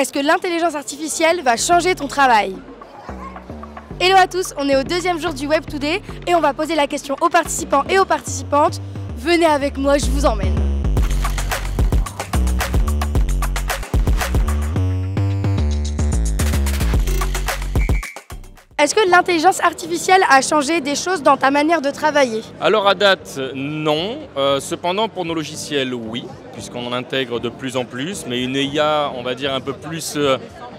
Est-ce que l'intelligence artificielle va changer ton travail? Hello à tous, on est au deuxième jour du Web Today et on va poser la question aux participants et aux participantes. Venez avec moi, je vous emmène. Est-ce que l'intelligence artificielle a changé des choses dans ta manière de travailler? Alors à date, non. Cependant, pour nos logiciels, oui, puisqu'on en intègre de plus en plus, mais une IA, on va dire, un peu plus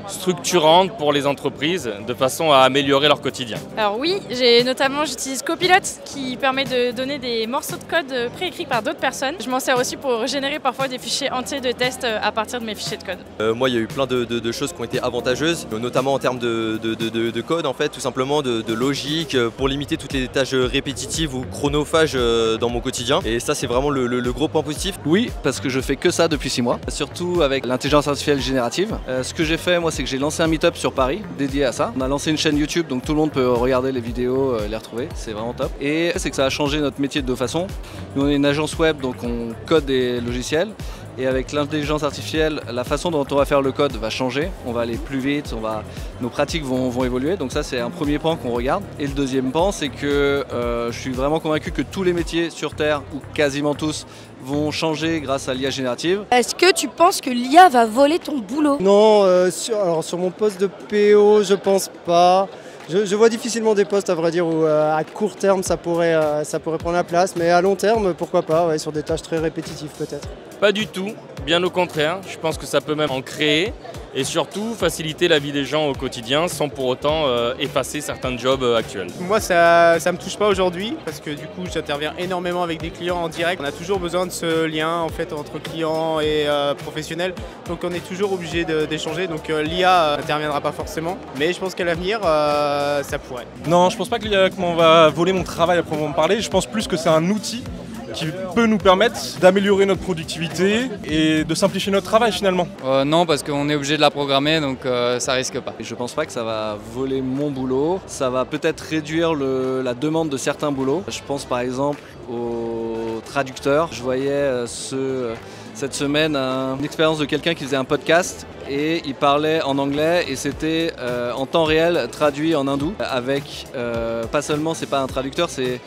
structurante pour les entreprises, de façon à améliorer leur quotidien. Alors oui, j'utilise Copilot qui permet de donner des morceaux de code préécrits par d'autres personnes. Je m'en sers aussi pour générer parfois des fichiers entiers de tests à partir de mes fichiers de code. Moi, il y a eu plein de choses qui ont été avantageuses, notamment en termes de code, en fait, tout simplement de logique, pour limiter toutes les tâches répétitives ou chronophages dans mon quotidien. Et ça, c'est vraiment le gros point positif. Oui, parce que je fais que ça depuis 6 mois, surtout avec l'intelligence artificielle générative. Ce que j'ai fait, moi, c'est que j'ai lancé un meet-up sur Paris dédié à ça. On a lancé une chaîne YouTube, donc tout le monde peut regarder les vidéos, les retrouver, c'est vraiment top. Et c'est que ça a changé notre métier de deux façons. Nous, on est une agence web, donc on code des logiciels. Et avec l'intelligence artificielle, la façon dont on va faire le code va changer. On va aller plus vite, nos pratiques vont évoluer. Donc ça, c'est un premier pan qu'on regarde. Et le deuxième pan, c'est que je suis vraiment convaincu que tous les métiers sur Terre, ou quasiment tous, vont changer grâce à l'IA générative. Est-ce que tu penses que l'IA va voler ton boulot? Non, sur mon poste de PO, je pense pas. Je vois difficilement des postes, à vrai dire, où à court terme ça pourrait prendre la place, mais à long terme, pourquoi pas, ouais, sur des tâches très répétitives peut-être. Pas du tout, bien au contraire. Je pense que ça peut même en créer et surtout faciliter la vie des gens au quotidien sans pour autant effacer certains jobs actuels. Moi, ça me touche pas aujourd'hui parce que du coup, j'interviens énormément avec des clients en direct. On a toujours besoin de ce lien en fait entre clients et professionnels, donc on est toujours obligé d'échanger. Donc l'IA n'interviendra pas forcément, mais je pense qu'à l'avenir, ça pourrait. Non, je pense pas que l'IA va voler mon travail à proprement parler. Je pense plus que c'est un outil qui peut nous permettre d'améliorer notre productivité et de simplifier notre travail finalement. Non, parce qu'on est obligé de la programmer, donc ça risque pas. Je pense pas que ça va voler mon boulot, ça va peut-être réduire la demande de certains boulots. Je pense par exemple aux traducteurs. Je voyais cette semaine une expérience de quelqu'un qui faisait un podcast et il parlait en anglais et c'était en temps réel traduit en hindou avec, pas seulement c'est pas un traducteur, c'est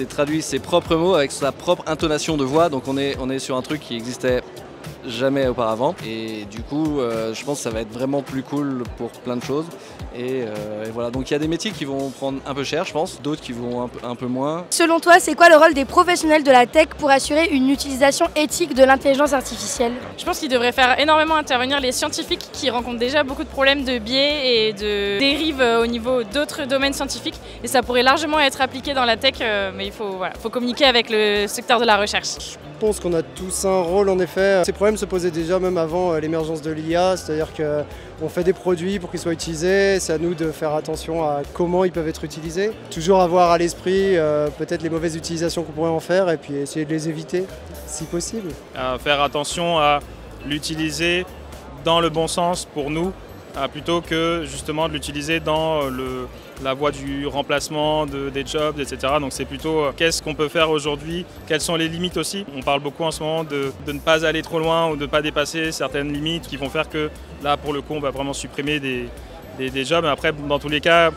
traduit ses propres mots avec sa propre intonation de voix, donc on est sur un truc qui existait jamais auparavant et du coup je pense que ça va être vraiment plus cool pour plein de choses et voilà, donc il y a des métiers qui vont prendre un peu cher je pense, d'autres qui vont un peu moins. Selon toi, c'est quoi le rôle des professionnels de la tech pour assurer une utilisation éthique de l'intelligence artificielle? Je pense qu'il devrait faire énormément intervenir les scientifiques qui rencontrent déjà beaucoup de problèmes de biais et de dérives au niveau d'autres domaines scientifiques et ça pourrait largement être appliqué dans la tech, mais il faut communiquer avec le secteur de la recherche. Je pense qu'on a tous un rôle en effet. Ces problèmes se posaient déjà même avant l'émergence de l'IA, c'est-à-dire qu'on fait des produits pour qu'ils soient utilisés, c'est à nous de faire attention à comment ils peuvent être utilisés. Toujours avoir à l'esprit peut-être les mauvaises utilisations qu'on pourrait en faire et puis essayer de les éviter si possible. Faire attention à l'utiliser dans le bon sens pour nous, plutôt que justement de l'utiliser dans la voie du remplacement des jobs, etc. Donc c'est plutôt qu'est-ce qu'on peut faire aujourd'hui, quelles sont les limites aussi. On parle beaucoup en ce moment de ne pas aller trop loin ou de ne pas dépasser certaines limites qui vont faire que là pour le coup on va vraiment supprimer des jobs. Mais après dans tous les cas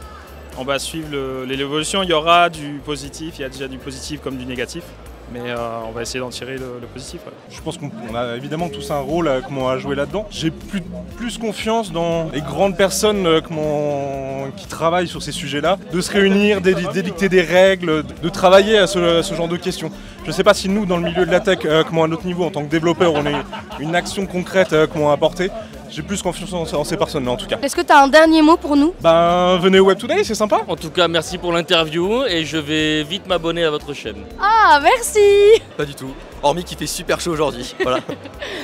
on va suivre l'évolution, il y aura du positif, il y a déjà du positif comme du négatif. Mais on va essayer d'en tirer le positif. Ouais. Je pense qu'on a évidemment tous un rôle à jouer là-dedans. J'ai plus confiance dans les grandes personnes qui travaillent sur ces sujets-là, de se réunir, d'édicter des règles, de travailler à ce genre de questions. Je ne sais pas si nous, dans le milieu de la tech, à notre niveau, en tant que développeur, on a une action concrète à apporter. J'ai plus confiance en ces personnes-là en tout cas. Est-ce que tu as un dernier mot pour nous? Venez au Web Today, c'est sympa. En tout cas, merci pour l'interview et je vais vite m'abonner à votre chaîne. Ah, merci! Pas du tout, hormis qu'il fait super chaud aujourd'hui. Voilà.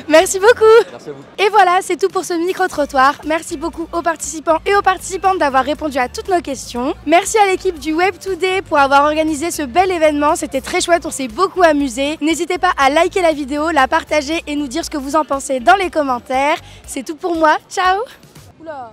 Merci beaucoup! Merci à vous. Et voilà, c'est tout pour ce micro-trottoir. Merci beaucoup aux participants et aux participantes d'avoir répondu à toutes nos questions. Merci à l'équipe du Web Today pour avoir organisé ce bel événement. C'était très chouette, on s'est beaucoup amusé. N'hésitez pas à liker la vidéo, la partager et nous dire ce que vous en pensez dans les commentaires. C'est tout pour moi. Ciao! Oula.